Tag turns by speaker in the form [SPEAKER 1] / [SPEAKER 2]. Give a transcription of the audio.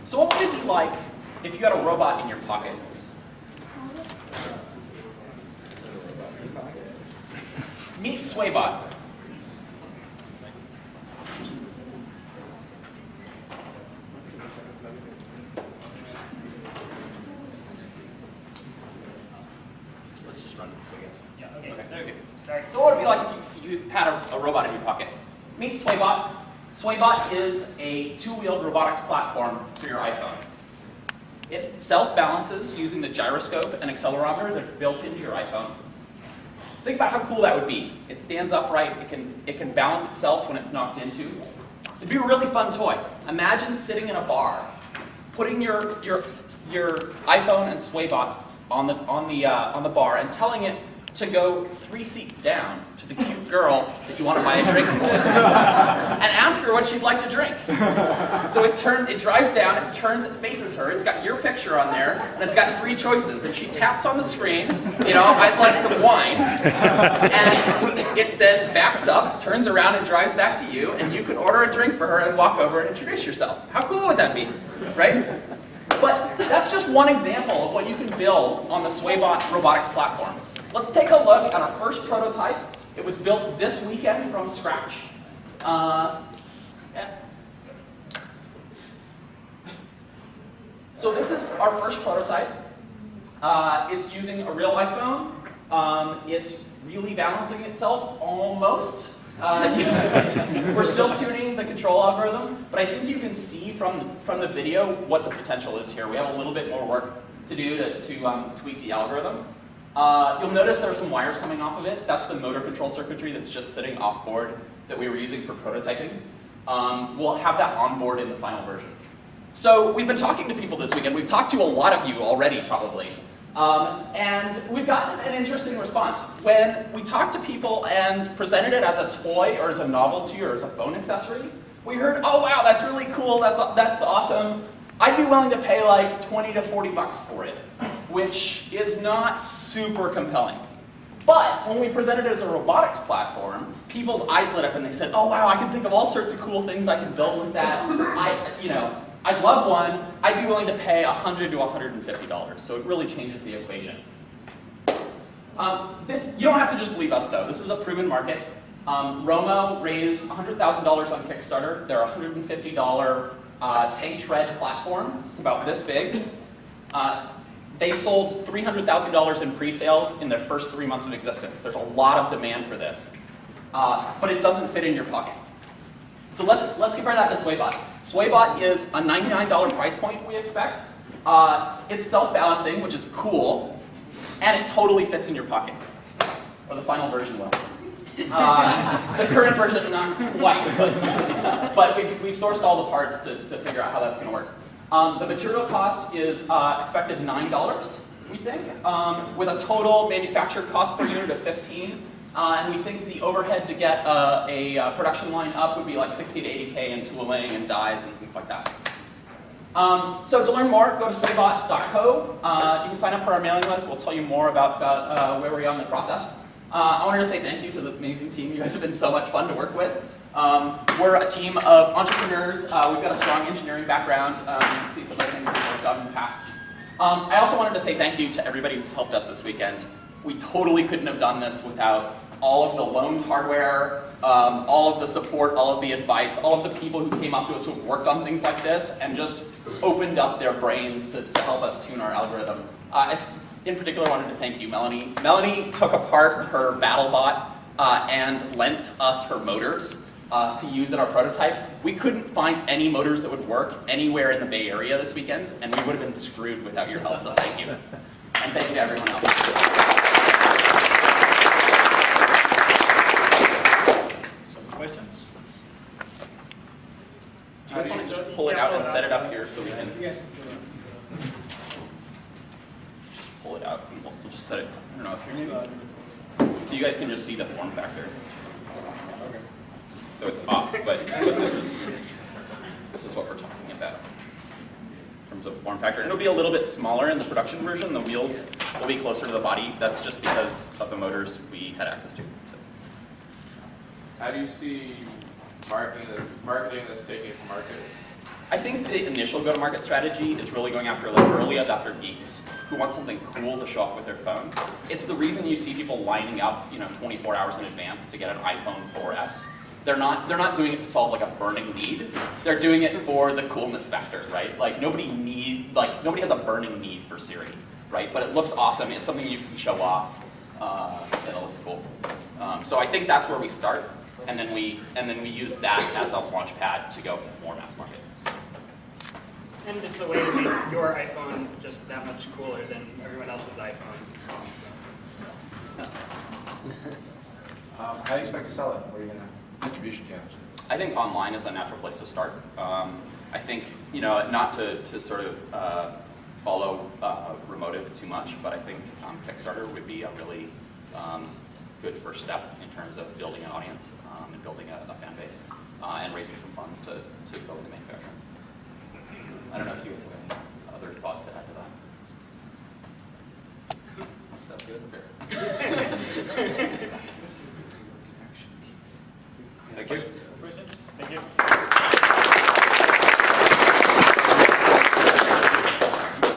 [SPEAKER 1] So what would it be like if you had a robot in your pocket? Meet Swaybot. Let's just run it so I guess.
[SPEAKER 2] Yeah, okay.
[SPEAKER 1] Okay. Sorry. So what would it be like if you had a robot in your pocket? Meet Swaybot. Swaybot is a two-wheeled robotics platform for your iPhone. It self-balances using the gyroscope and accelerometer that are built into your iPhone. Think about how cool that would be. It stands upright, it can balance itself when it's knocked into. It'd be a really fun toy. Imagine sitting in a bar, putting your iPhone and Swaybot on the bar and telling it to go 3 seats down to the cute girl that you want to buy a drink for, and ask her what she'd like to drink. So it drives down, it turns, it faces her, it's got your picture on there, and it's got 3 choices. And she taps on the screen, you know, I'd like some wine, and it then backs up, turns around, and drives back to you, and you can order a drink for her and walk over and introduce yourself. How cool would that be, right? But that's just one example of what you can build on the Swaybot robotics platform. Let's take a look at our first prototype. It was built this weekend from scratch. Yeah. So this is our first prototype. It's using a real iPhone. It's really balancing itself, almost. We're still tuning the control algorithm, but I think you can see from the video what the potential is here. We have a little bit more work to do to tweak the algorithm. You'll notice there are some wires coming off of it. That's the motor control circuitry that's just sitting off board that we were using for prototyping. We'll have that on board in the final version. So we've been talking to people this weekend. We've talked to a lot of you already, probably. And we've gotten an interesting response. When we talked to people and presented it as a toy or as a novelty or as a phone accessory, we heard, oh wow, that's really cool, that's awesome. I'd be willing to pay like 20 to 40 bucks for it, which is not super compelling. But when we presented it as a robotics platform, people's eyes lit up and they said, oh wow, I can think of all sorts of cool things I can build with that. I'd love one. I'd be willing to pay $100 to $150. So it really changes the equation. You don't have to just believe us though. This is a proven market. Romo raised $100,000 on Kickstarter. They're a $150 tank tread platform. It's about this big. They sold $300,000 in pre-sales in their first 3 months of existence. There's a lot of demand for this. But it doesn't fit in your pocket. So let's compare that to Swaybot. Swaybot is a $99 price point, we expect. It's self-balancing, which is cool, and it totally fits in your pocket. Or the final version will. The current version, not quite, but we've sourced all the parts to figure out how that's going to work. The material cost is expected $9, we think, with a total manufactured cost per unit of $15. And we think the overhead to get a production line up would be like 60 to 80K in tooling and dies and things like that. So to learn more, go to swaybot.co. You can sign up for our mailing list. We'll tell you more about where we are in the process. I wanted to say thank you to the amazing team. You guys have been so much fun to work with. We're a team of entrepreneurs. We've got a strong engineering background. You can see some of the things we've worked on in the past. I also wanted to say thank you to everybody who's helped us this weekend. We totally couldn't have done this without all of the loaned hardware, all of the support, all of the advice, all of the people who came up to us who have worked on things like this and just opened up their brains to help us tune our algorithm. In particular, I wanted to thank you, Melanie. Melanie took apart her BattleBot and lent us her motors to use in our prototype. We couldn't find any motors that would work anywhere in the Bay Area this weekend, and we would have been screwed without your help, so thank you. And thank you to everyone else.
[SPEAKER 3] Questions?
[SPEAKER 1] Do you guys want to just pull it out and set it up here so we can
[SPEAKER 3] Yes.
[SPEAKER 1] just pull it out and we'll just set it, I don't know, if you're maybe. So you guys can just see the form factor. So it's off, but this is what we're talking about in terms of form factor. And it'll be a little bit smaller in the production version. The wheels will be closer to the body. That's just because of the motors we had access to. So.
[SPEAKER 4] How do you see marketing this taking to market?
[SPEAKER 1] I think the initial go-to-market strategy is really going after like early adopter geeks who want something cool to show up with their phone. It's the reason you see people lining up, 24 hours in advance to get an iPhone 4S. They're not doing it to solve like a burning need. They're doing it for the coolness factor, right? Like nobody has a burning need for Siri, right? But it looks awesome. It's something you can show off, and it looks cool. So I think that's where we start, and then we use that as a launch pad to go more mass market.
[SPEAKER 2] And it's a way to make your iPhone just that much cooler than everyone else's iPhone. So.
[SPEAKER 3] How do you expect to sell it? What are you going to distribution channels?
[SPEAKER 1] I think online is a natural place to start. I think, not to sort of follow Remotive too much, but I think Kickstarter would be a really good first step in terms of building an audience and building a fan base and raising some funds to go into manufacturing. I don't know if you guys have any other thoughts to add to that. Sounds good? Thank you.